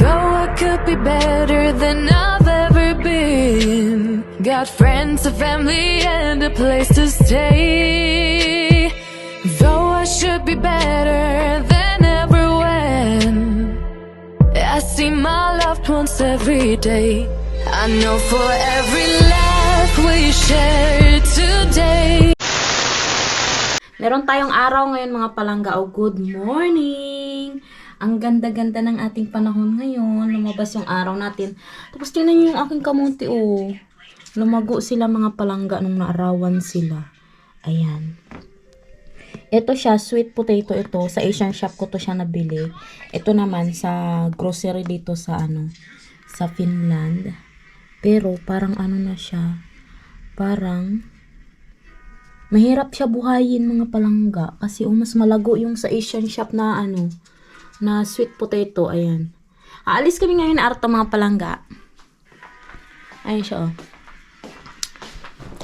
Though I could be better than I've ever been. Got friends, a family, and a place to stay. Though I should be better than ever when I see my loved ones every day. I know for every laugh we share today. Meron tayong araw ngayon mga palangga. Oh, good morning! Ang ganda-ganda ng ating panahon ngayon. Lumabas yung araw natin. Tapos tingnan nyo yung aking kamuti, oh. Lumago sila mga palangga nung naarawan sila. Ayan. Ito siya, sweet potato ito. Sa Asian shop ko to siya nabili. Ito naman sa grocery dito sa sa Finland. Pero parang na siya. Parang mahirap siya buhayin mga palangga. Kasi mas malago yung sa Asian shop na na sweet potato. Ayan. Aalis kami ngayon arto mga palangga. Ayan siya, oh.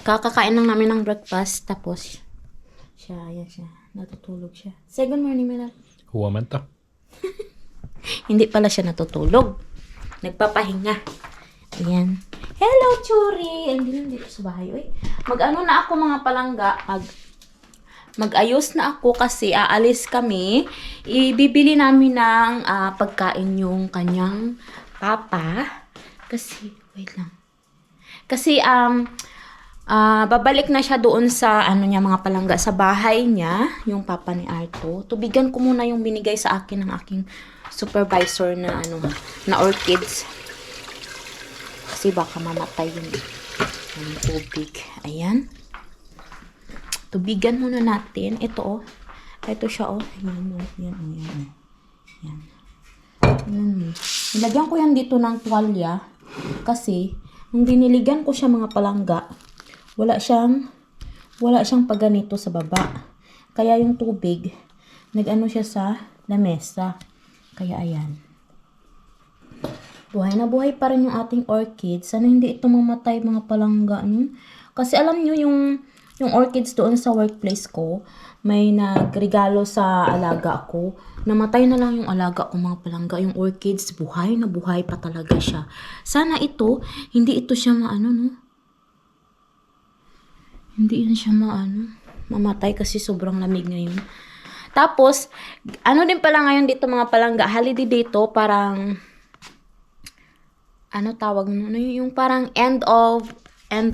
Kakakain lang namin ng breakfast. Tapos, ayan siya. Natutulog siya. Say good morning, Mela. Huomenta. Hindi pala siya natutulog. Nagpapahinga. Ayan. Hello, Churi! Ang dilim dito sa bahay. Uy. Na ako mga palangga. Mag-ayos na ako kasi aalis kami. Ibibili namin ng pagkain yung kanyang papa. Kasi, wait lang. Kasi, babalik na siya doon sa niya mga palangga sa bahay niya, yung papa ni Arto. Tubigan ko muna yung binigay sa akin ng aking supervisor na na orchids. Kasi baka mamatay yung tubig. Ayan. Tubigan muna natin. Ito, oh. Ito siya, oh. Ayan, oh. Ayan, oh. Ayan, oh. Ayan. Ayan. Nilagyan ko yan dito ng tuwalya. Kasi, nung diniligan ko siya mga palangga, wala siyang paganito sa baba. Kaya yung tubig, siya sa lamesa. Kaya, ayan. Buhay na buhay pa rin yung ating orchids. Sana hindi ito mamatay mga palangga, no? Kasi alam nyo, yung orchids doon sa workplace ko, may nagregalo sa alaga ko. Namatay na lang yung alaga ko mga palangga. Yung orchids, buhay na buhay pa talaga siya. Sana ito, hindi ito siya no? Hindi yan siya mamatay kasi sobrang lamig ngayon. Tapos, din pala ngayon dito mga palangga, holiday dito, parang tawag mo, yung parang end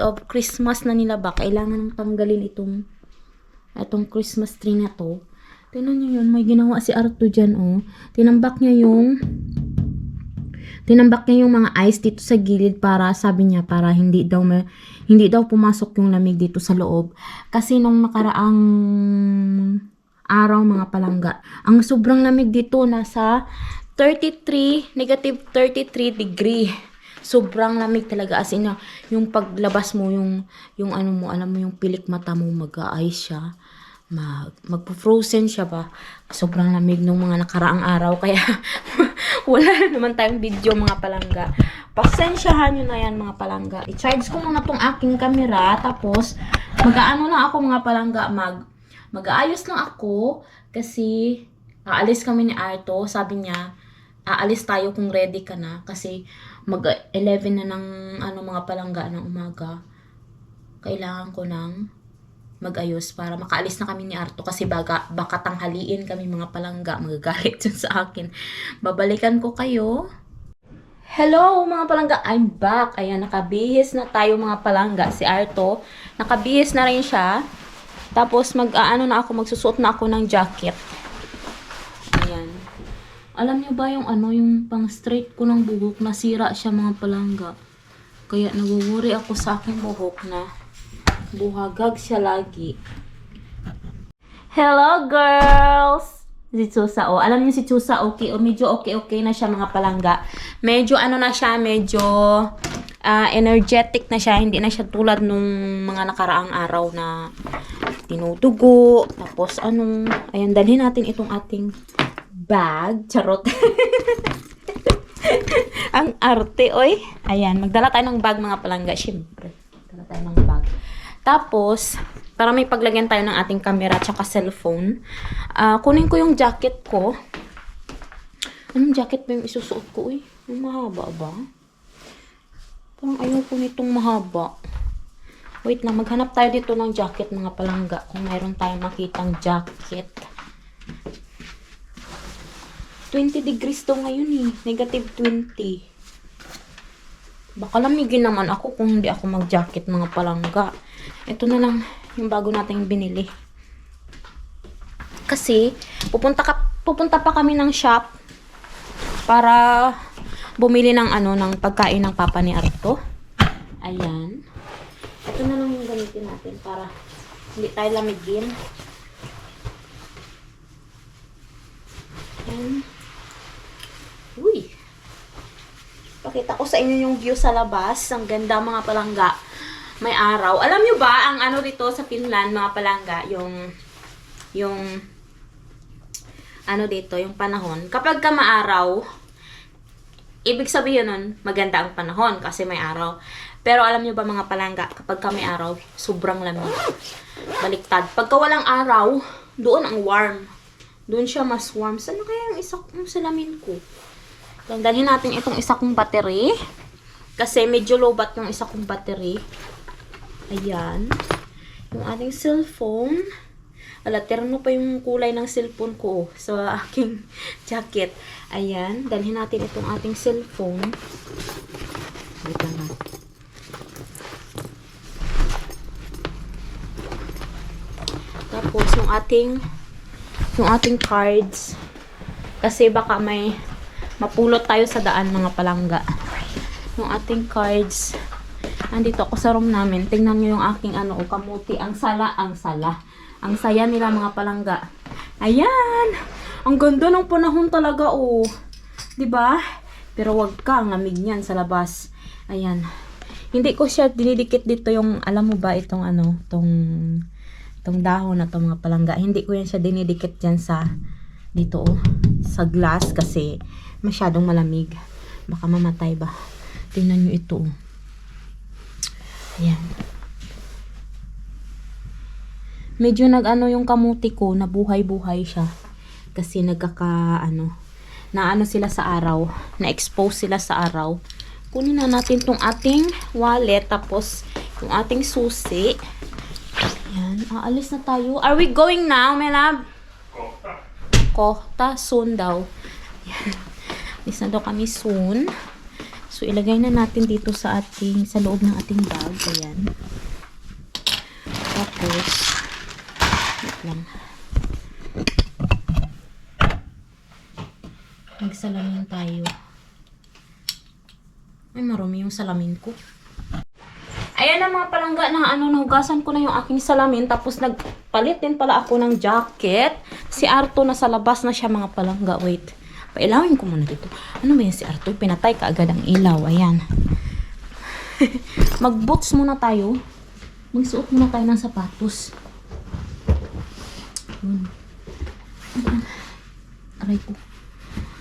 of Christmas na nila ba? Kailangan nang tanggalin itong Christmas tree na to. Tingnan niyo yun, may ginawa si Arto dyan, oh. Tinambak niya yung mga ice dito sa gilid para, sabi niya, para hindi daw pumasok yung lamig dito sa loob. Kasi nung nakaraang araw mga palangga, ang sobrang lamig dito nasa negative 33 degree. Sobrang lamig talaga, as in, yung paglabas mo, yung alam mo, yung pilik mata mo, mag-a-ice siya. Magpo-frozen siya ba? Sobrang lamig nung mga nakaraang araw, kaya wala naman tayong video mga palangga. Pasensyahan nyo na yan mga palangga. I-charge ko muna tong aking camera, tapos lang ako mga palangga, mag-aayos lang ako, kasi aalis kami ni Arto. Sabi niya, aalis tayo kung ready ka na, kasi mag-11 na ng mga palangga ng umaga. Kailangan ko ng mag-ayos para makaalis na kami ni Arto, kasi baka tanghaliin kami mga palangga, magagalit yun sa akin. Babalikan ko kayo. Hello mga palangga, I'm back. Ayan, nakabihis na tayo mga palangga. Si Arto, nakabihis na rin siya. Tapos magsusuot na ako ng jacket. Ayan. Alam niyo ba yung yung pang straight ko ng buhok, nasira siya mga palangga. Kaya nagwo-worry ako sa aking buhok na buhagag siya lagi. Hello girls! Si Chusa, oh. Alam niyo si Chusa, okay, medyo okay na siya mga palangga. Medyo na siya, medyo energetic na siya. Hindi na siya tulad nung mga nakaraang araw na tinutugo. Tapos ayan, dalhin natin itong ating bag. Charot. Ang arte, oy. Ayan, magdala tayo ng bag mga palangga. Siyempre, magdala tayo ng bag. Tapos, para may paglagyan tayo ng ating camera at saka cellphone, kunin ko yung jacket ko. Anong jacket ba yung isusuot ko eh? Yung mahaba ba? Parang ayoko nitong mahaba. Wait lang, maghanap tayo dito ng jacket mga palangga. Kung mayroon tayong makitang jacket. 20 degrees daw ngayon eh. Negative 20. Baka lamigin naman ako kung hindi ako mag-jacket mga palangga. Ito na lang yung bago nating binili. Kasi, pupunta pa kami ng shop para bumili ng ng pagkain ng papa ni Arto. Ayan. Ito na lang yung gamitin natin para hindi tayo lamigin. Ayan. Uy! Pakita ko sa inyo yung view sa labas. Ang ganda mga palangga. May araw. Alam nyo ba, ang dito sa Finland, mga palangga, yung dito, yung panahon. Kapag ka maaraw, ibig sabihin nun, maganda ang panahon kasi may araw. Pero alam nyo ba mga palangga, kapag ka may araw, sobrang lamig. Baliktad. Pagka walang araw, doon ang warm. Doon siya mas warm. Saan na kaya yung isa kong salamin ko? Dalhin natin itong isa kong battery. Kasi medyo lowbat yung isa kong battery. Ayan. Yung ating cellphone. Terno pa yung kulay ng cellphone ko sa aking jacket. Ayan. Dalhin natin itong ating cellphone. Wait lang ha. Tapos yung ating cards. Kasi baka may mapulot tayo sa daan mga palangga. Yung ating cards. Andito ako sa room namin. Tingnan nyo yung aking kamuti. Ang sala. Ang saya nila mga palangga. Ayan! Ang ganda ng panahon talaga, oh. 'Di ba? Pero wag ka, ang lamig niyan sa labas. Ayan. Hindi ko siya dinidikit dito yung, alam mo ba, itong itong dahon na to mga palangga. Hindi ko yan siya dinidikit dyan sa, dito, oh. Sa glass kasi masyadong malamig. Baka mamatay ba? Tingnan nyo ito, oh. Ayan. Medyo yung kamuti ko, nabuhay-buhay siya. Kasi naano sila sa araw. Na-expose sila sa araw. Kunin na natin tong ating wallet. Tapos, yung ating susi. Ayan. Aalis na tayo. Are we going now, my love? Kohta. Soon daw. Ayan. Alis na daw kami soon. So, ilagay na natin dito sa loob ng ating bag. Ayan. Tapos, lang. Magsalamin tayo. Ay, marumi yung salamin ko. Ayan na mga palangga na nahugasan ko na yung aking salamin. Tapos nagpalit din pala ako ng jacket. Si Arto nasa labas na siya mga palangga. Wait. Pailawin ko muna dito. Ano ba yan si Arto? Pinatay ka agad ang ilaw. Ayan. Mag-boots muna tayo. Magsuot muna tayo ng sapatos. Aray ko.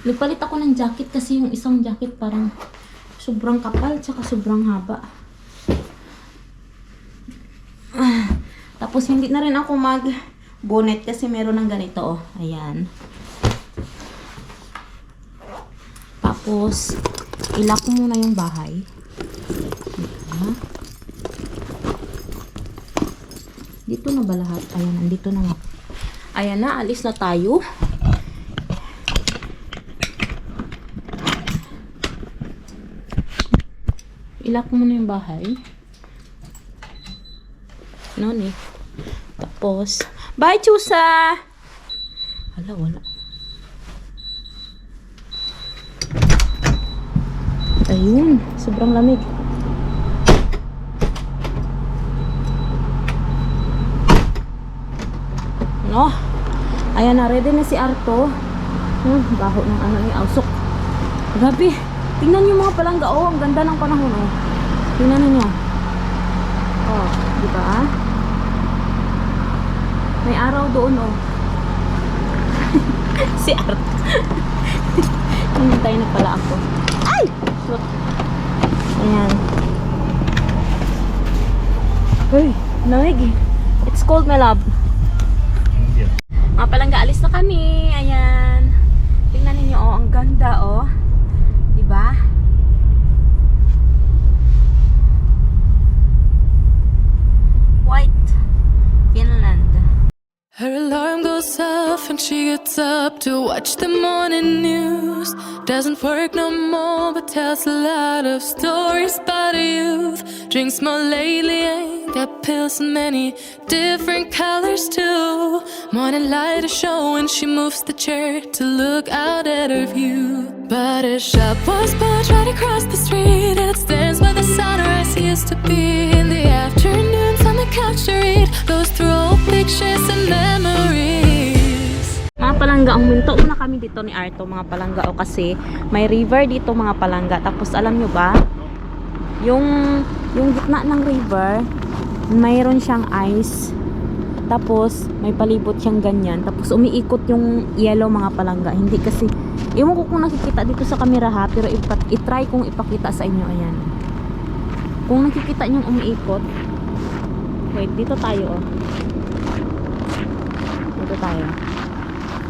Nagpalit ako ng jacket kasi yung isang jacket parang sobrang kapal tsaka sobrang haba. Tapos hindi na rin ako mag-bonnet kasi meron ng ganito, oh. Ayan. Tapos ilak ko muna yung bahay. Dito na ba lahat? Ayan, andito na nga. Ayan na, alis na tayo. Ilak mo na yung bahay. Noon eh. Tapos, bye, Chusa! Wala. Ayun, sobrang lamig. No? Ayan na, ready na si Arto. Baho ng ausok. Grabe. Tingnan niyo mga palangga, oh, ang ganda ng panahon, oh. Tingnan niyo. Oh, di ba? May araw doon, oh. Si Arto. Hinintay na pala ako. Ay! Shoot. Ayan. Uy, lamig. It's cold, my love. Mga palangga, alis na kami. Ayan. Tingnan ninyo, oh, ang ganda, to watch the morning news. Doesn't work no more, but tells a lot of stories about a youth. Drinks more lately, ain't got pills in many different colors too. Morning light is showing, she moves the chair to look out at her view. But her shop was built right across the street, and it stands where the sunrise used to be. In the afternoons on the couch to read, goes through old pictures and memories. Mga palangga, ang minto na kami dito ni Arto, mga palangga, o kasi may river dito mga palangga. Tapos alam nyo ba, yung gitna ng river, mayroon siyang ice. Tapos may palibot siyang ganyan. Tapos umiikot yung yellow mga palangga. Hindi kasi, ewan ko kung nakikita dito sa camera ha, pero itry kong ipakita sa inyo. Ayan. Kung nakikita nyo umiikot, wait, dito tayo oh. Dito tayo.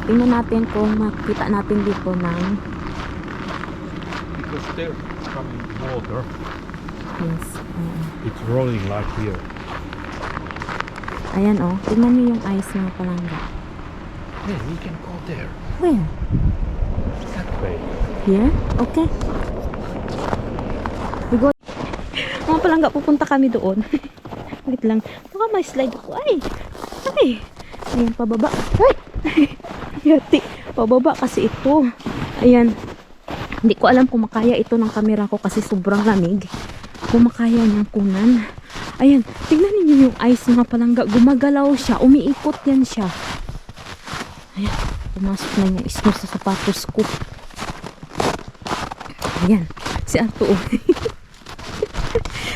Tingnan natin kung makita natin dito ng because there's coming water, yes. it's rolling like here. Ayan oh. Tingnan niyo yung ice mga palangga. Hey, we can go there. Where? That way. Here? Okay. We go. Mga palangga, pupunta kami doon. Wait lang. Baka may slide ako. Ay! Ay! Ayan, pababa. Ay! Yati. Pababa kasi ito. Ayan. Hindi ko alam kung makaya ito ng camera ko kasi sobrang lamig. Kung makaya niyang kunan. Ayan. Tingnan niyo yung ice mga palangga. Gumagalaw siya. Umiikot yan siya. Ayan. Pumasok na yung isno sa sapatos ko. Ayan. Si Arto.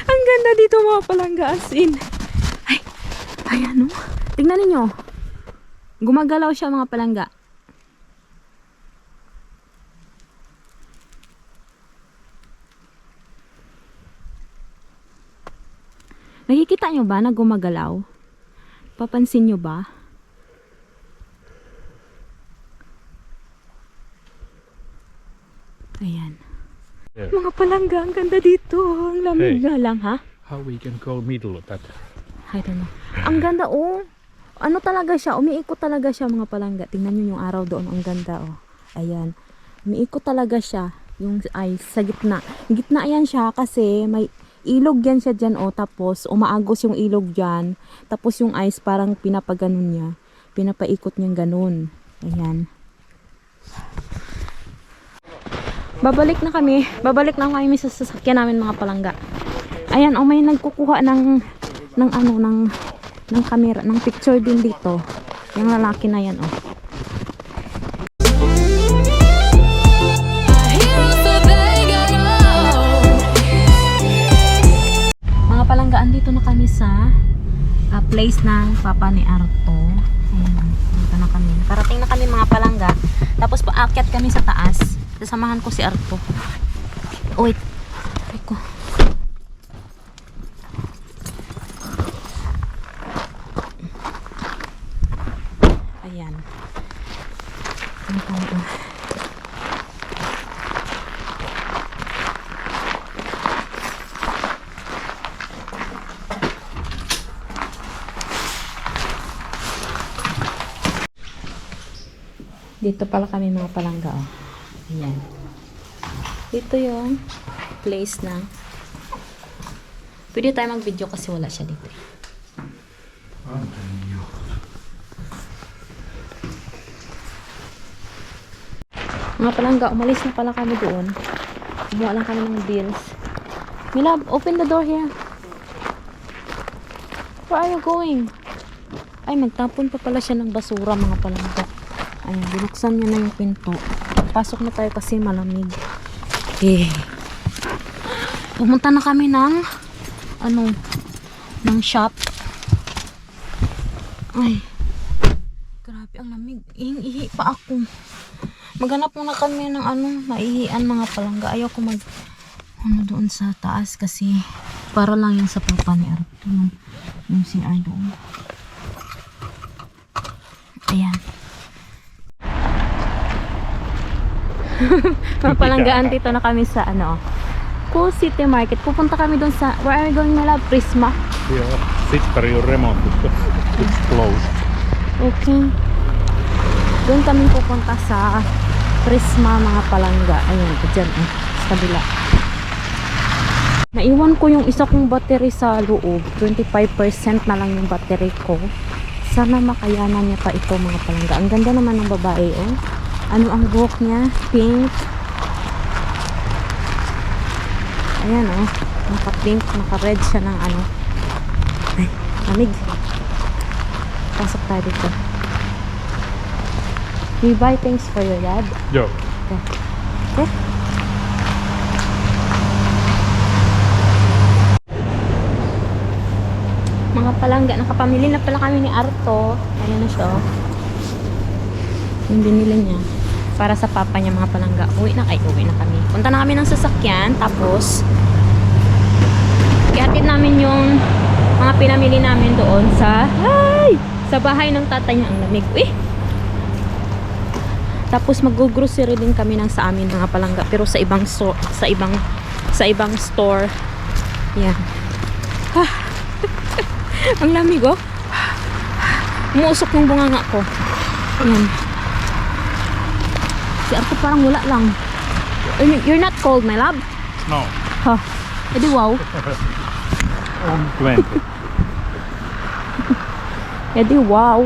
Ang ganda dito mga palangga, as in. Ay. Ayan o. Tingnan niyo. Gumagalaw siya mga palangga. Nakikita nyo ba na gumagalaw? Papansin nyo ba? Ayan. Yeah. Mga palangga, ang ganda dito. Ang lamig Hey. nga lang, ha? How we can go middle of that? I don't know. Ang ganda, oh. Ano talaga siya? Umiikot talaga siya, mga palangga. Tingnan nyo yung araw doon. Ang ganda, oh. Ayan. Umiikot talaga siya. Yung ice sa gitna. Gitna yan siya kasi may ilog yan siya dyan, oh. Tapos, umaagos yung ilog dyan. Tapos, yung ice parang pinapaganon niya. Pinapaikot niyang ganon. Ayan. Babalik na kami sa sasakyan namin mga palangga. Ayan, oh, may nagkukuha ng camera, ng picture din dito. Yung lalaki na yan, oh. Mga palangga, andito na kami sa place ng papa ni Arto. Ayan, dito na kami. Parating na kami mga palangga. Tapos paakyat kami sa taas. Sasamahan ko si Arto. Oh, wait. Ay ko. Ayan. Ano pa ito? Dito pala kami mga palangga, oh. Ayan. Dito yung place na pwede tayo mag-video kasi wala siya dito. Mga palangga, umalis na pala kami doon. Kumuha lang kami ng bills. Milab, open the door here. Where are you going? Ay, magtapon pa pala siya ng basura mga palangga. Ayan, binuksan niya na yung pinto. Pasok na tayo kasi malamig. Pumunta na kami ng shop. Ay, grabe ang lamig. Ihi pa ako. Maghanap muna kami ng maihian mga palangga. Ayaw ko doon sa taas kasi para lang yung sa papa ni Arto. Yung CR doon. Ayan. Mga palanggaan, dito na kami sa Cool City Market. Pupunta kami doon sa, where are we going, my love? Prisma. Yeah, Sittari on remontittu. It's closed. Okay. Doon kami pupunta sa Prisma mga palangga. Ayan, dyan, sa kabila. Naiwan ko yung isa kong battery sa loob. 25% na lang yung battery ko. Sana makayanan niya pa ito mga palangga. Ang ganda naman ng babae, oh. Ano ang buhok niya? Pink. Ayan, oh. Naka-pink, naka-red siya ng ano. Ay, lamig. Pasok tayo dito. We buy things for your dad? Yo. Okay. Okay? Mga palangga, nakapamili na pala kami ni Arto. Ayan na siya, oh. Yung binili niya. Para sa papa niya mga palangga. Uwi na kami. Punta na kami ng sasakyan. Tapos, ihatid namin yung mga pinamili namin doon sa bahay ng tatay niya. Ang lamig. Uy! Tapos mag-grocery din kami ng sa amin mga palangga, pero sa ibang ibang store. Yan. Ang lamig, oh. Umuusok yung bunganga ko. Yan. Si Arto parang wala lang. You're not cold, my love? No. Ha. Edi wow. 20. Edi wow.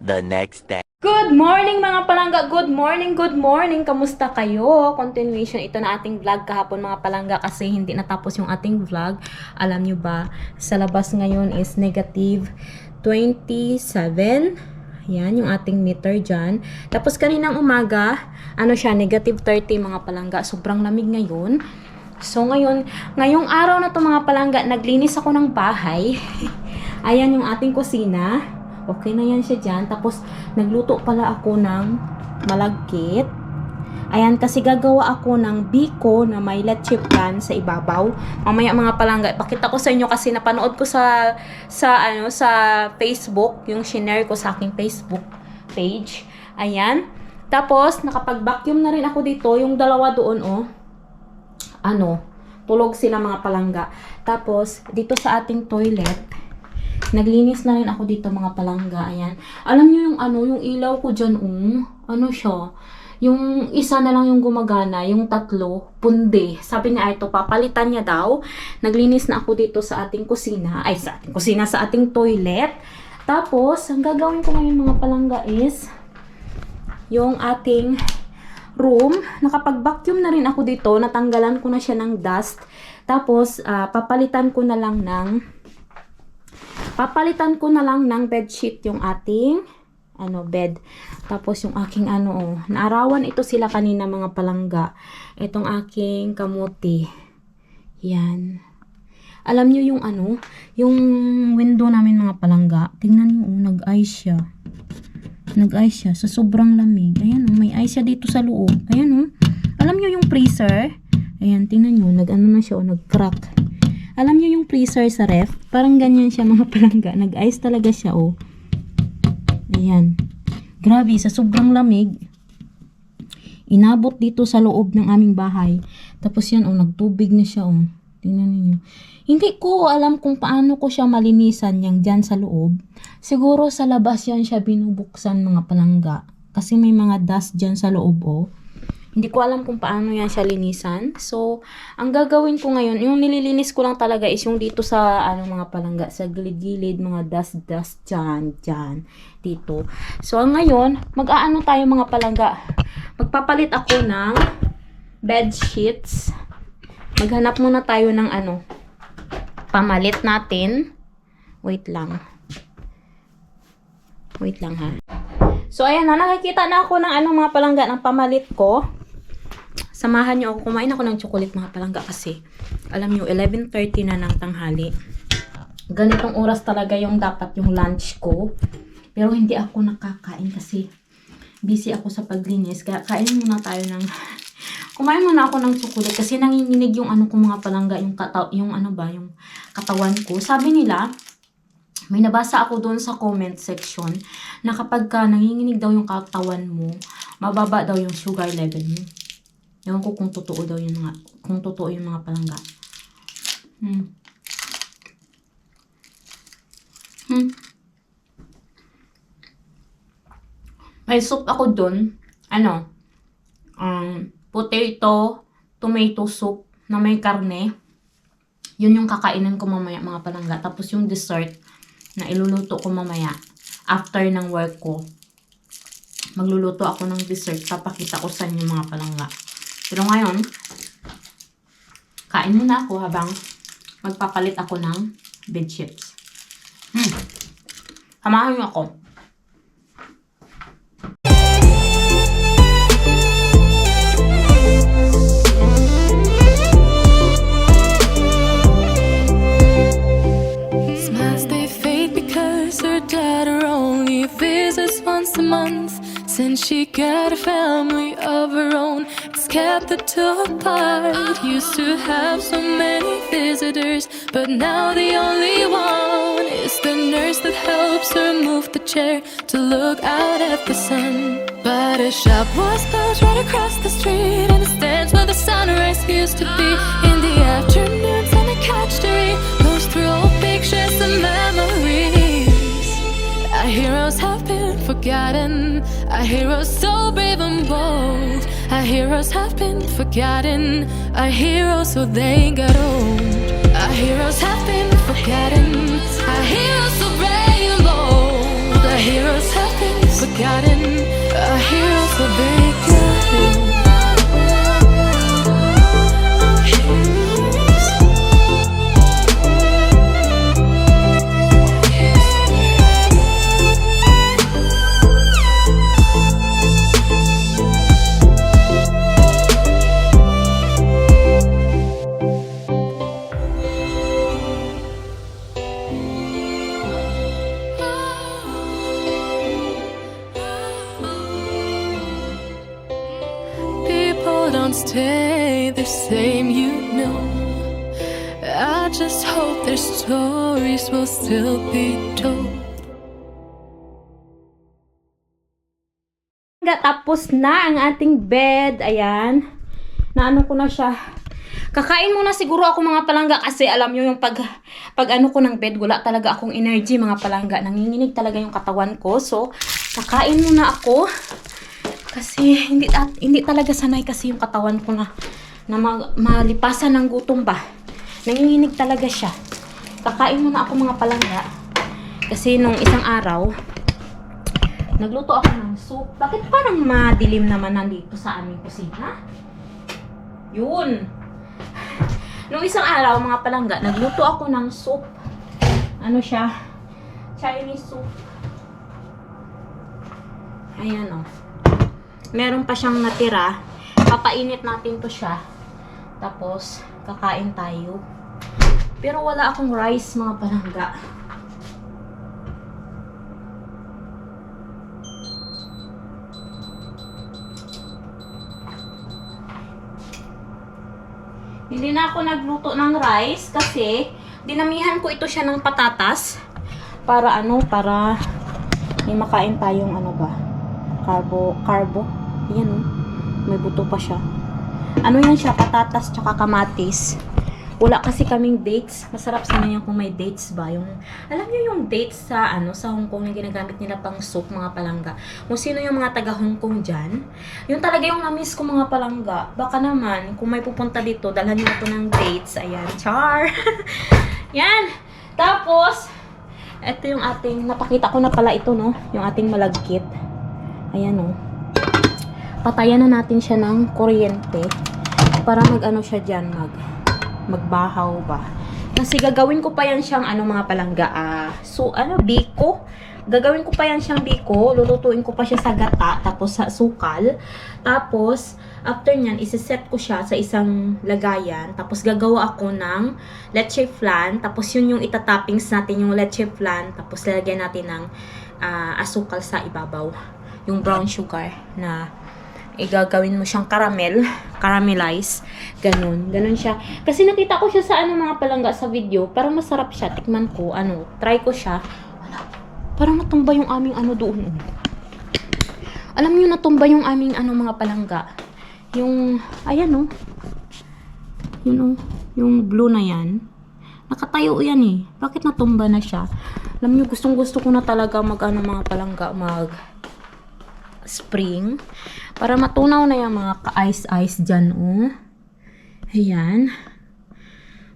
The next day. Good morning mga palangga! Good morning, good morning! Kamusta kayo? Continuation ito na ating vlog kahapon mga palangga kasi hindi natapos yung ating vlog. Alam nyo ba, sa labas ngayon is negative 27. Yan, yung ating meter dyan. Tapos kaninang umaga, ano siya, negative 30 mga palangga. Sobrang lamig ngayon. So ngayong araw na to mga palangga, naglinis ako ng bahay. Ayan yung ating kusina. Okay na yan siya dyan. Tapos, nagluto pala ako ng malagkit. Ayan, kasi gagawa ako ng biko na may leche plan sa ibabaw. Mamaya mga palangga, ipakita ko sa inyo kasi napanood ko sa Facebook, yung shinare ko sa aking Facebook page. Ayan. Tapos, nakapag-vacuum na rin ako dito. Yung dalawa doon, oh. Tulog sila mga palangga. Tapos, dito sa ating toilet, naglinis na rin ako dito mga palangga. Ayan. Alam nyo yung ilaw ko dyan, siya. Yung isa na lang yung gumagana, yung tatlo, pundi. Sabi niya, ito, papalitan niya daw. Naglinis na ako dito sa ating kusina. Sa ating toilet. Tapos, ang gagawin ko ngayon mga palangga is, yung ating room, nakapag-vacuum na rin ako dito. Natanggalan ko na siya ng dust. Tapos, papalitan ko na lang ng bedsheet yung ating bed. Tapos yung aking naarawan ito sila kanina mga palangga. Itong aking kamuti. Yan. Alam nyo yung window namin mga palangga. Tingnan nyo, nag-ice siya. Nag-ice siya sa sobrang lamig. Ayan, may ice siya dito sa loob. Ayan, alam nyo yung freezer? Ayan, tingnan nyo, na siya, nag-crack. Alam nyo yung freezer sa ref? Parang ganyan siya mga palangga. Nag-ice talaga siya, oh. Ayan. Grabe, sa sobrang lamig. Inabot dito sa loob ng aming bahay. Tapos yan, nagtubig na siya, oh. Tingnan niyo. Hindi ko alam kung paano ko siya malinisan yang dyan sa loob. Siguro sa labas yan siya binubuksan mga palangga. Kasi may mga dust dyan sa loob, oh. Hindi ko alam kung paano yan siya linisan. So, ang gagawin ko ngayon, yung nililinis ko lang talaga is yung dito sa, mga palangga, sa gilid-gilid, mga dust dyan, dito. So, ngayon, mag-aano tayo mga palangga. Magpapalit ako ng bed sheets. Maghanap muna tayo ng pamalit natin. Wait lang ha. So, ayan na, nakikita na ako ng mga palangga ng pamalit ko. Samahan nyo ako. Kumain ako ng chocolate mga palangga kasi alam nyo, 11:30 na ng tanghali. Ganitong oras talaga yung dapat yung lunch ko. Pero hindi ako nakakain kasi busy ako sa paglinis. Kaya kain muna tayo kumain muna ako ng chocolate kasi nanginginig yung ko mga palangga, yung katawan ko. Sabi nila, may nabasa ako doon sa comment section na kapag nanginginig daw yung katawan mo, mababa daw yung sugar level mo. Ewan ko kung totoo daw yung mga palangga. May soup ako dun. Potato, tomato soup na may karne. Yun yung kakainin ko mamaya mga palangga. Tapos yung dessert na iluluto ko mamaya after ng work ko. Magluluto ako ng dessert. Papakita ko sa inyo mga palangga. Pero ngayon, kain muna ako habang magpapalit ako ng bed sheets. Samahan niyo ako. Smiles they fade because her dad only visits once a month. Since she got a family of her own, it's kept the two apart. Used to have so many visitors, but now the only one is the nurse that helps her move the chair to look out at the sun. But a shop was built right across the street, and it stands where the sunrise used to be. In the afternoons on the couch to read those through old pictures and memories. Our heroes have been forgotten. Our heroes so brave and bold. Our heroes have been forgotten. Our heroes so they got old. Our heroes have been forgotten. Our heroes so brave and bold. Our heroes have been forgotten. Our heroes so they got old. People don't stay the same, you know. I just hope their stories will still be told. Tapos na ang ating bed. Ayan. Naano ko na siya. Kakain muna siguro ako mga palangga kasi alam nyo yung pag ano ko ng bed, wala talaga akong energy mga palangga. Nanginginig talaga yung katawan ko. So, kakain muna ako. Kasi hindi talaga sanay kasi yung katawan ko na malipasan ng gutom ba. Nanginginig talaga siya. Kakain muna ako mga palangga. Kasi nung isang araw, nagluto ako ng soup. Bakit parang madilim naman nandito sa aming kusina? Yun. Nung isang araw, mga palangga, nagluto ako ng soup. Ano siya? Chinese soup. Ayan o. Meron pa siyang natira. Papainit natin to siya. Tapos, kakain tayo. Pero wala akong rice, mga palangga. Hindi na ako nagluto ng rice kasi dinamihan ko ito siya ng patatas para may makain tayong carbo. Yan may buto pa siya. Ano yan siya, patatas tsaka kamatis. Wala kasi kaming dates. Masarap sana yan kung may dates ba. Alam niyo yung dates sa Hong Kong na ginagamit nila pang soup, mga palangga. Kung sino yung mga taga Hong Kong dyan. Yun talaga yung na-miss ko, mga palangga. Baka naman, kung may pupunta dito, dalhan niyo ako ng dates. Ayan, char! Yan! Tapos, ito yung ating, napakita ko na pala ito, no? Yung ating malagkit. Ayan, no? Patayan na natin siya ng kuryente para siya dyan, magbahaw ba. Kasi gagawin ko pa yan siyang mga palangga. Biko. Gagawin ko pa yan siyang biko. Lulutuin ko pa siya sa gata. Tapos sa sukal. Tapos, after nyan, isiset ko siya sa isang lagayan. Tapos gagawa ako ng leche flan. Tapos yun yung itatoppings natin yung leche flan. Tapos lalagyan natin ng asukal sa ibabaw. Yung brown sugar na igagawin mo siyang caramelize, ganun siya. Kasi nakita ko siya sa mga palangga sa video, parang masarap siya, tikman ko, try ko siya, parang natumba yung aming doon. Alam niyo, natumba yung aming mga palangga. Yung, ayan yung blue na yan, nakatayo yan eh. Bakit natumba na siya? Alam niyo, gustong gusto ko na talaga mga palangga, spring. Para matunaw na yung mga ka-ice-ice dyan, oh. Ayan.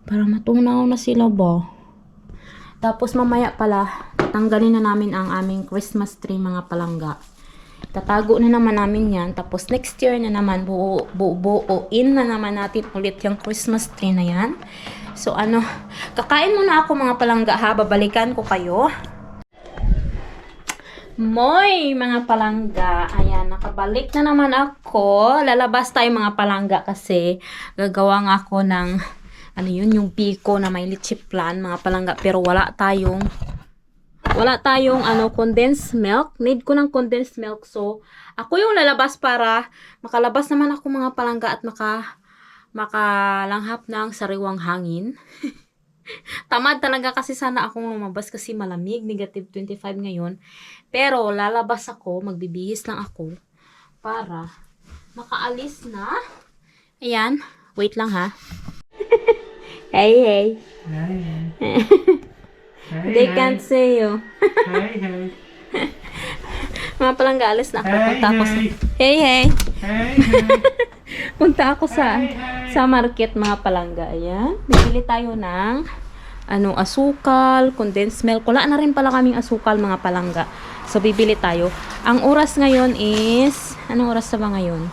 Para matunaw na sila ba. Tapos mamaya pala, tatanggalin na namin ang aming Christmas tree mga palangga. Tatago na naman namin yan. Tapos next year na naman, buuin na naman natin ulit yung Christmas tree na yan. So kakain muna ako mga palangga ha. Babalikan ko kayo. Moy mga palangga. Ayan, nakabalik na naman ako. Lalabas tayo mga palangga kasi gagawa nga ako ng yung piko na may litchi plan mga palangga. Pero wala tayong condensed milk. Need ko ng condensed milk. So, ako yung lalabas para makalabas naman ako mga palangga at makalanghap ng sariwang hangin. Tamad talaga kasi sana akong lumabas kasi malamig. Negative 25 ngayon. Pero, lalabas ako. Magbibihis lang ako para makaalis na. Ayan. Wait lang ha. Hey. They can't see you. Hey. Mga palangga, alis na ako. Punta ako sa... Hey. Punta ako sa market mga palangga. Ayan. Bibili tayo ng asukal, condensed milk. Wala na rin pala kaming asukal mga palangga. So, bibili tayo. Ang oras ngayon is... Anong oras na ba ngayon?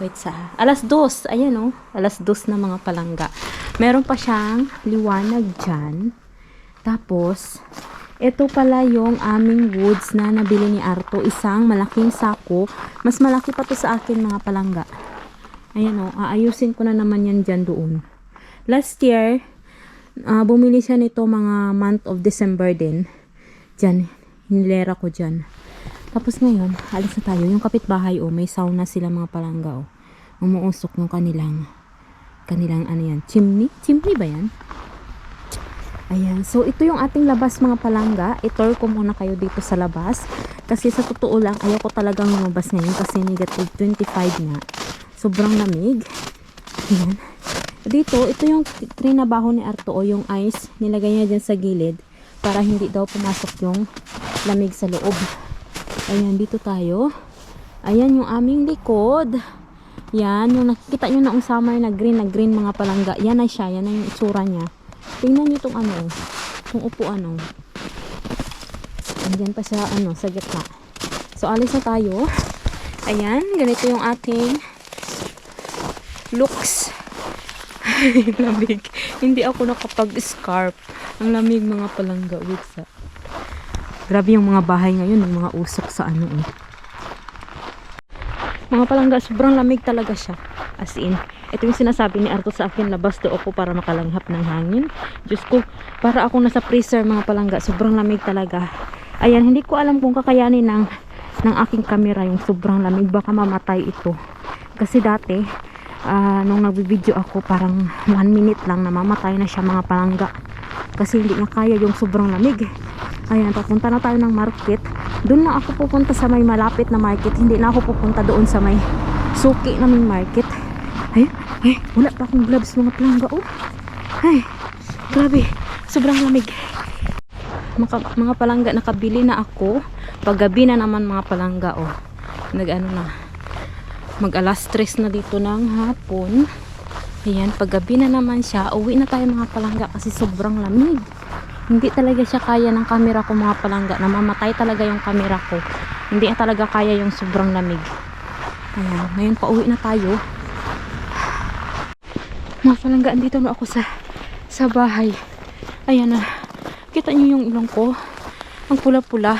Wait alas 2. Ayan o. Alas 2 na mga palangga. Meron pa siyang liwanag dyan. Tapos, ito pala yung aming woods na nabili ni Arto. Isang malaking sako. Mas malaki pa to sa akin mga palangga. Ayan o. Aayusin ko na naman yan dyan doon. Last year, bumili siya nito mga month of December din. Dyan. Hinilera ko dyan. Tapos ngayon, alis na tayo. Yung kapitbahay may sauna sila mga palangga umuusok ng kanilang chimney. Chimney ba yan? Ayan. So, ito yung ating labas mga palangga. I-tour ko muna kayo dito sa labas. Kasi sa totoo lang, ayoko talagang lumabas ngayon kasi negative 25 nga. Sobrang lamig. Ayan. Dito, ito yung trinabaho ni Arto yung ice. Nilagay niya dyan sa gilid para hindi daw pumasok yung lamig sa loob. Ayan, dito tayo. Ayan yung aming likod. Yan, yung nakikita nyo na summer na green mga palangga. Yan na siya, yan na yung itsura niya. Tingnan nyo itong itong upuan Andyan pa siya sa gitna. So, alis na tayo. Ayan, ganito yung ating looks. Lamig. Hindi ako nakapag-scarf. Ang lamig mga palangga. Grabe yung mga bahay ngayon, yung mga usok sa Mga palangga, sobrang lamig talaga siya. As in, ito yung sinasabi ni Arto sa akin, labas do ako para makalanghap ng hangin. Diyos ko, para ako nasa freezer mga palangga, sobrang lamig talaga. Ayan, hindi ko alam kung kakayanin ng aking camera yung sobrang lamig. Baka mamatay ito. Kasi dati, nung nagbibideo ako, parang 1 minute lang namamatay na siya mga palangga. Kasi hindi niya kaya yung sobrang lamig. Ayan, papunta na tayo ng market. Doon na ako pupunta sa may malapit na market. Hindi na ako pupunta doon sa may suki naming market. Ay, wala pa akong gloves mga palangga. Ay, grabe. Sobrang lamig. Mga palangga, nakabili na ako. Paggabi na naman mga palangga. Mag alas 3 na dito ng hapon. Ayan, paggabi na naman siya. Uwi na tayo mga palangga kasi sobrang lamig. Hindi talaga siya kaya ng camera ko mga palangga. Namamatay talaga yung camera ko. Hindi na talaga kaya yung sobrang lamig. Ayan, ngayon pauwi na tayo. Mga palangga, andito na ako sa bahay. Ayan na. Kita niyo yung ilong ko. Ang pula-pula.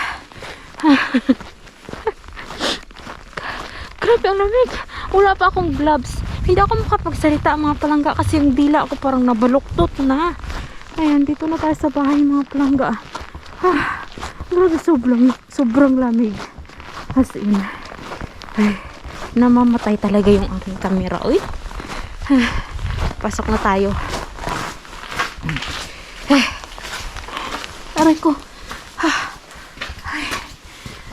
Grabe ang lamig. Wala pa akong gloves. Hindi ako makapagsalita mga palangga kasi yung dila ako parang nabaluktot na. Ayan, dito na tayo sa bahay mga palangga. Grabe, sobrang lamig. As in, namamatay talaga yung aking camera. Uy, pasok na tayo. Aray ko.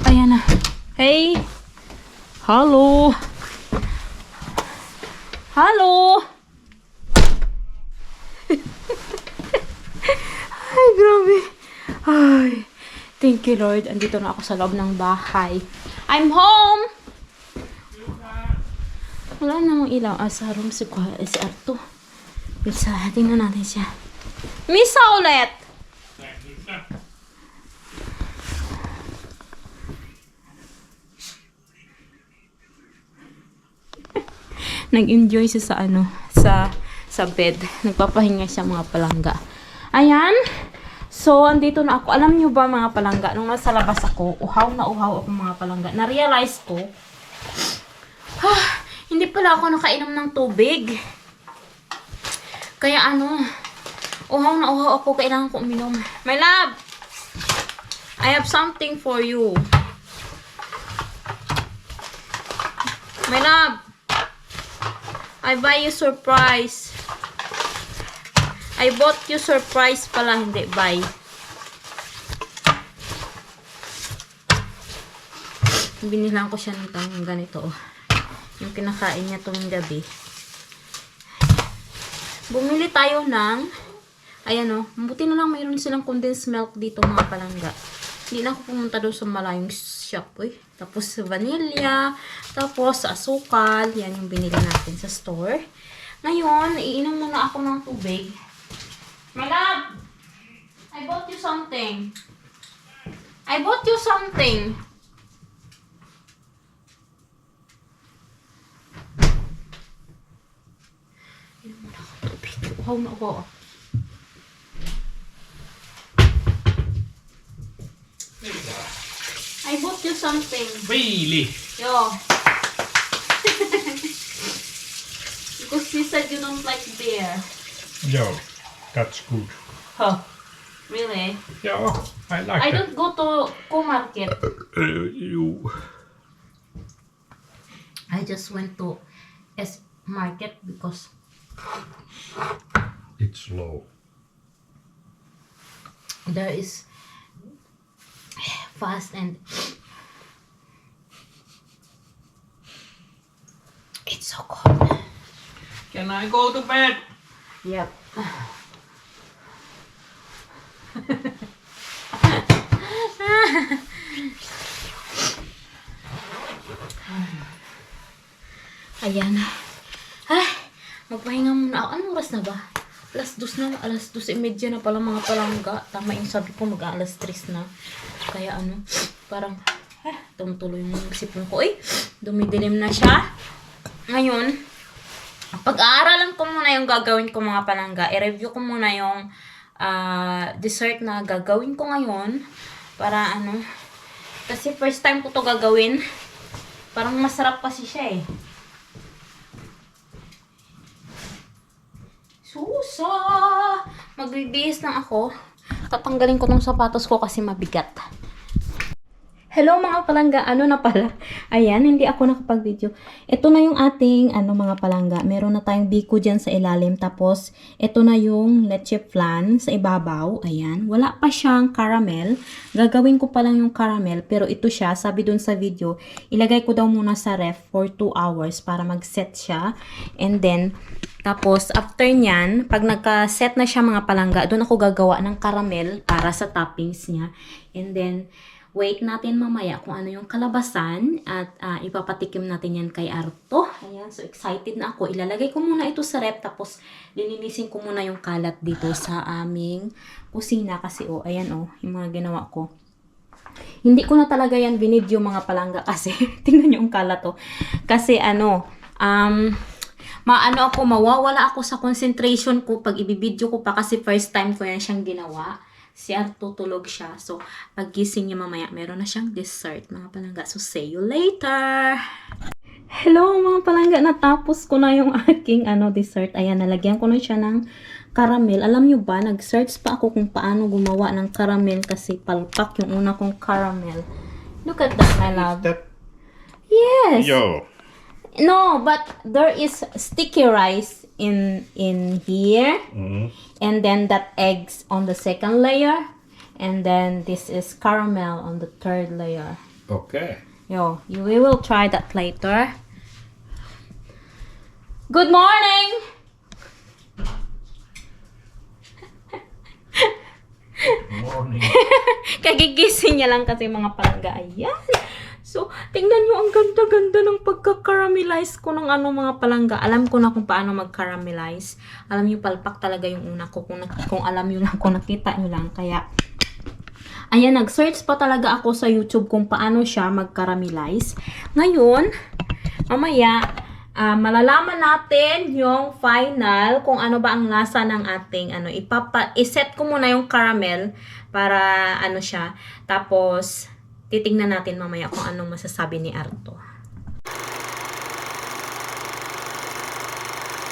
Ayan na. Hey. Hello. Ay, grabe. Ay, thank you Lord. Andito na ako sa loob ng bahay. I'm home! Wala namang ilaw. Sa room si Arto. Bisa, tingnan natin siya. Misa ulit! Nag-enjoy siya sa bed. Nagpapahinga siya mga palangga. Ayan. So, andito na ako. Alam niyo ba mga palangga, nung nasa labas ako, uhaw ako mga palangga. Na-realize ko, hindi pala ako nakainom ng tubig. Kaya uhaw ako. Kailangan ko uminom. My love! I have something for you. My love! I buy you surprise. I bought you surprise pala, hindi buy. Binilang ko siya ng ganito. Yung kinakain niya tuwing gabi. Bumili tayo ng, ayan buti na lang mayroon silang condensed milk dito mga palangga. Hindi na ako pumunta doon sa malayong shop. Tapos vanilla, tapos asukal. Yan yung binili natin sa store. Ngayon, iinom muna ako ng tubig. My love! I bought you something. I bought you something. Iinom muna ako ng tubig. Uhaw na ako. I bought you something. Really? Yo. Because you said you don't like beer. Yeah, that's good. Huh. Really? Yeah, I like I that. don't go to Co-Market. I just went to S-Market because It's low. there is fast and it's so cold. Can I go to bed? Yep. Ayan. Ay, magpahinga muna ako. Anong oras na ba? Alas 2 na. Alas 2:30 na pala mga palangga. Tama yung sabi ko, mag-alas 3 na. Kaya parang, tumutuloy yung sipon ko. Dumidilim na siya. Ngayon, pag-aaralan ko muna yung gagawin ko mga palangga. I-review ko muna yung dessert na gagawin ko ngayon. Para kasi first time ko to gagawin. Parang masarap kasi siya Susa! Magbibihis lang ako. Tatanggalin ko tong sapatos ko kasi mabigat. Hello mga palangga, na pala? Ayan, hindi ako nakapag-video. Ito na yung ating, mga palangga. Meron na tayong biko dyan sa ilalim. Tapos, ito na yung leche flan sa ibabaw. Ayan, wala pa siyang caramel. Gagawin ko pa lang yung caramel. Pero ito siya, sabi dun sa video, ilagay ko daw muna sa ref for 2 hours para mag-set siya. And then, tapos, after nyan, pag nagka-set na siya mga palangga, doon ako gagawa ng caramel para sa toppings niya. And then, wait natin mamaya kung ano yung kalabasan at ipapatikim natin yan kay Arto. Ayan, so excited na ako. Ilalagay ko muna ito sa rep tapos lilinisin ko muna yung kalat dito sa aming kusina kasi ayan yung mga ginawa ko. Hindi ko na talaga yan binidyo mga palangga kasi tingnan nyo yung kalat Kasi mawawala ako sa concentration ko pag ibibidyo ko pa kasi first time ko yan siyang ginawa. Si Arto tulog siya. So, paggising niya mamaya, meron na siyang dessert, mga palangga. So, see you later! Hello, mga palangga. Natapos ko na yung aking dessert. Ayan, nalagyan ko na siya ng caramel. Alam nyo ba, nag-search pa ako kung paano gumawa ng caramel kasi palpak yung una kong caramel. Look at that, my love. That Yes! yo. No, but there is sticky rice in here. And then that eggs on the second layer. And then this is caramel on the third layer. Okay. We will try that later. Good morning! Morning. Kagigising niya lang kasi mga palangga. Ayan. So, tingnan nyo, ang ganda-ganda ng pagka-caramelize ko ng mga palangga. Alam ko na kung paano mag-caramelize. Alam nyo, palpak talaga yung una ko. Kung alam nyo lang, kung nakita nyo lang. Kaya, ayan, nag-search pa talaga ako sa YouTube kung paano siya mag-caramelize. Ngayon, mamaya, malalaman natin yung final kung ano ba ang lasa ng ating iset ko muna yung caramel para siya. Tapos, titingnan natin mamaya kung anong masasabi ni Arto.